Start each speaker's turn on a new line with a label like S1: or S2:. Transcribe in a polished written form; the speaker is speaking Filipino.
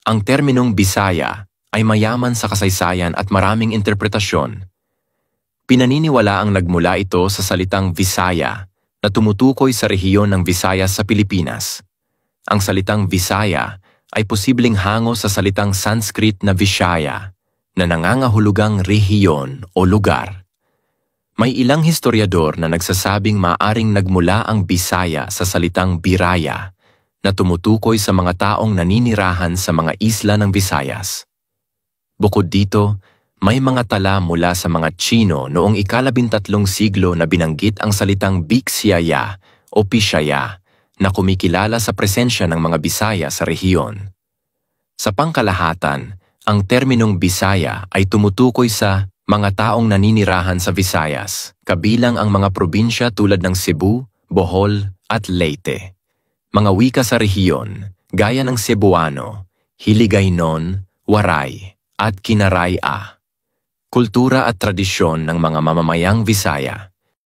S1: Ang terminong Bisaya ay mayaman sa kasaysayan at maraming interpretasyon. Pinaniniwalaang nagmula ito sa salitang Visaya na tumutukoy sa rehiyon ng Visayas sa Pilipinas. Ang salitang Visaya ay posibleng hango sa salitang Sanskrit na Vishaya na nangangahulugang rehiyon o lugar. May ilang historiador na nagsasabing maaring nagmula ang Bisaya sa salitang Biraya na tumutukoy sa mga taong naninirahan sa mga isla ng Visayas. Bukod dito, may mga tala mula sa mga Tsino noong ika-13 siglo na binanggit ang salitang Bixiaya o Pishaya na kumikilala sa presensya ng mga Bisaya sa rehiyon. Sa pangkalahatan, ang terminong Bisaya ay tumutukoy sa mga taong naninirahan sa Visayas, kabilang ang mga probinsya tulad ng Cebu, Bohol at Leyte. Mga wika sa rehiyon, gaya ng Cebuano, Hiligaynon, Waray at Kinaraya. Kultura at tradisyon ng mga mamamayang Visaya.